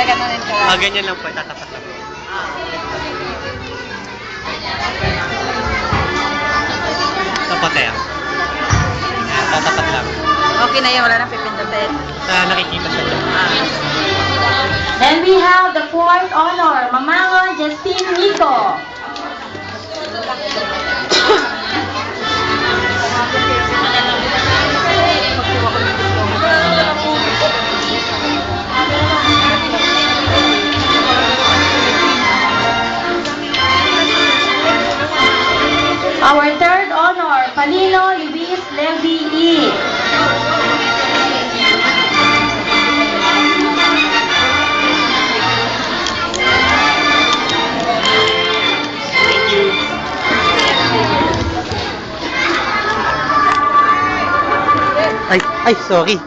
Gaganunin ka lang. Ganyan lang po, tatapat lang po. Tapat eh. Tatapat lang. Okay na yun, wala nang pipindutin. Nakikita siya dyan. And we have the fourth honor, Mamangon Justine Nico. Our third honor, Palino Luis Levy E. Thank you. Ay, sorry.